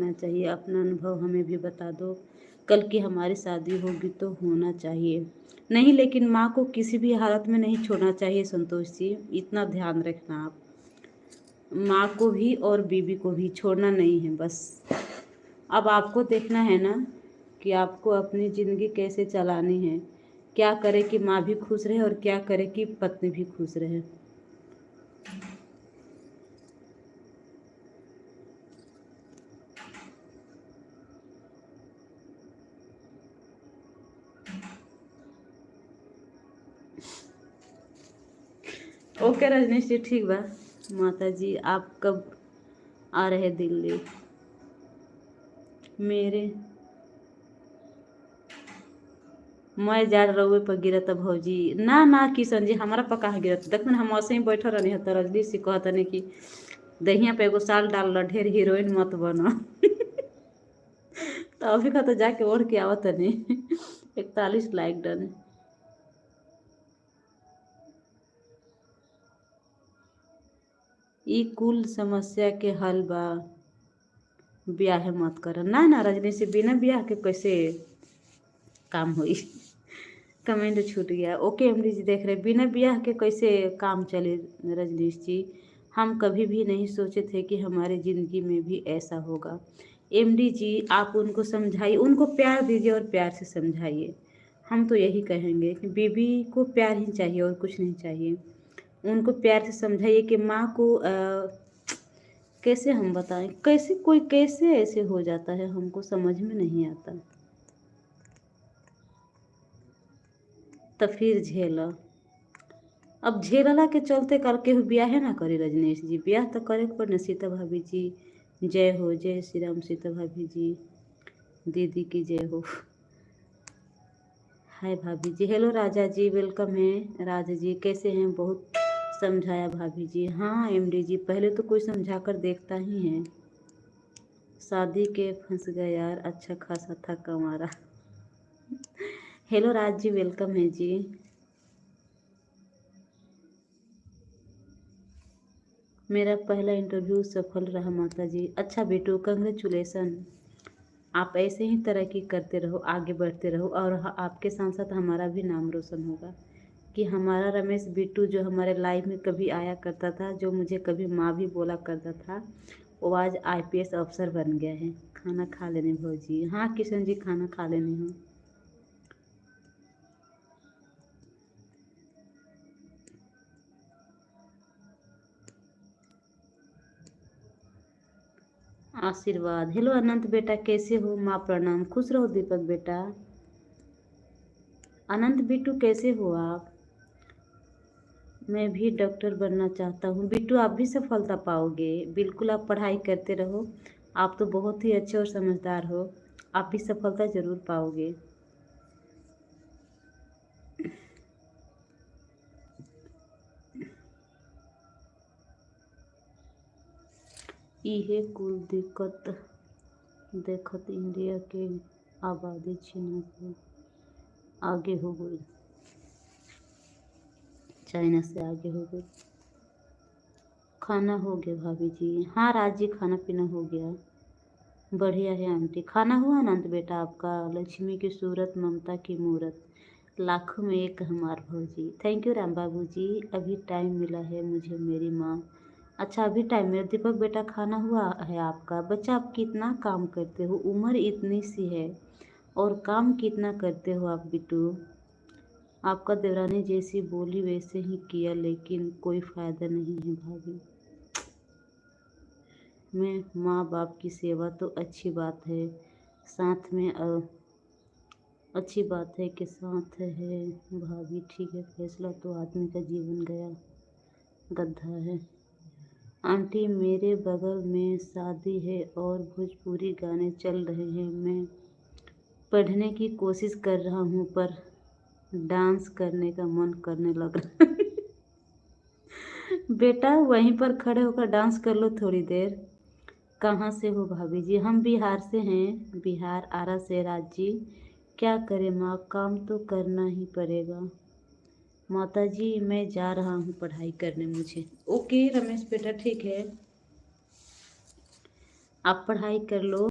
रहना चाहिए। अपना अनुभव हमें भी बता दो। कल की हमारी शादी होगी तो होना चाहिए। नहीं, लेकिन माँ को किसी भी हालत में नहीं छोड़ना चाहिए संतोष जी, इतना ध्यान रखना आप। माँ को भी और बीवी को भी छोड़ना नहीं है बस। अब आपको देखना है ना कि आपको अपनी ज़िंदगी कैसे चलानी है। क्या करे कि माँ भी खुश रहे और क्या करे कि पत्नी भी खुश रहे। ओके रजनीश जी, ठीक बा। माता जी आप कब आ रहे दिल्ली? मेरे मैं जाड़ रउए पर गिरत भौजी। ना ना किशन जी, हमारा पका गिरत देख हम ऐसे ही बैठल रहनी है तो रजनीश जी कहतनी कि दहिया पे एगो साल डाल ल, ढेर हीरोइन मत बनो। तो अभी का तो जाके ओढ़ के आवत नहीं। 41 लाइक डन। ई कुल समस्या के हल बा, ब्याह मत कर। ना ना रजनी से बिना ब्याह के कैसे काम होई। कमेंट छूट गया। ओके एमडी जी देख रहे, बिना ब्याह के कैसे काम चले रजनीश जी। हम कभी भी नहीं सोचे थे कि हमारे ज़िंदगी में भी ऐसा होगा। एमडी जी आप उनको समझाइए, उनको प्यार दीजिए और प्यार से समझाइए। हम तो यही कहेंगे कि बीवी को प्यार ही चाहिए और कुछ नहीं चाहिए। उनको प्यार से समझाइए कि माँ को कैसे हम बताएं, कैसे कोई कैसे ऐसे हो जाता है, हमको समझ में नहीं आता। तो फिर झेल। अब झेलला के चलते कल के ब्याह ना करे रजनीश जी, ब्याह तो करे के पड़े। सीता भाभी जी जय हो, जय श्री राम। सीता भाभी जी दीदी की जय हो। हाय भाभी जी, हेलो राजा जी, वेलकम है। राजा जी कैसे हैं? बहुत समझाया भाभी जी। हाँ एमडी जी, पहले तो कोई समझा कर देखता ही है। शादी के फंस गया यार, अच्छा खासा था कमारा। हेलो राज जी, वेलकम है जी। मेरा पहला इंटरव्यू सफल रहा माता जी। अच्छा बेटू, कंग्रेचुलेसन। आप ऐसे ही तरक्की करते रहो, आगे बढ़ते रहो और आपके साथ साथ हमारा भी नाम रोशन होगा। कि हमारा रमेश बिट्टू जो हमारे लाइफ में कभी आया करता था, जो मुझे कभी माँ भी बोला करता था, वो आज आईपीएस अफसर बन गया है। खाना खा लेने भौजी? हाँ किशन जी, खाना खा लेने हूँ। आशीर्वाद। हेलो अनंत बेटा, कैसे हो? माँ प्रणाम। खुश रहो दीपक बेटा। अनंत बिट्टू कैसे हो आप? मैं भी डॉक्टर बनना चाहता हूँ। बिट्टू आप भी सफलता पाओगे, बिल्कुल आप पढ़ाई करते रहो। आप तो बहुत ही अच्छे और समझदार हो, आप भी सफलता ज़रूर पाओगे। इहे कुल दिक्कत देखत इंडिया के आबादी चीन से आगे हो गई, चाइना से आगे हो गई। खाना हो गया भाभी जी? हाँ राज जी, खाना पीना हो गया। बढ़िया है आंटी। खाना हुआ अनंत बेटा आपका? लक्ष्मी की सूरत, ममता की मूरत, लाखों में एक हमार भौजी। थैंक यू राम बाबू जी। अभी टाइम मिला है मुझे मेरी माँ। अच्छा अभी टाइम मेरा। दीपक बेटा खाना हुआ है आपका? बच्चा आप कितना काम करते हो, उम्र इतनी सी है और काम कितना करते हो आप बिट्टू। आपका देवरानी जैसी बोली वैसे ही किया, लेकिन कोई फ़ायदा नहीं है भाभी। मैं माँ बाप की सेवा तो अच्छी बात है, साथ में अच्छी बात है कि साथ है भाभी। ठीक है, फैसला तो आदमी का जीवन गया गड्ढा है। आंटी मेरे बगल में शादी है और भोजपुरी गाने चल रहे हैं। मैं पढ़ने की कोशिश कर रहा हूँ पर डांस करने का मन करने लग रहा। बेटा वहीं पर खड़े होकर डांस कर लो थोड़ी देर। कहाँ से हो भाभी जी? हम बिहार से हैं, बिहार आरा से। राज जी क्या करें माँ, काम तो करना ही पड़ेगा। माता जी मैं जा रहा हूँ पढ़ाई करने मुझे। ओके रमेश बेटा, ठीक है, आप पढ़ाई कर लो।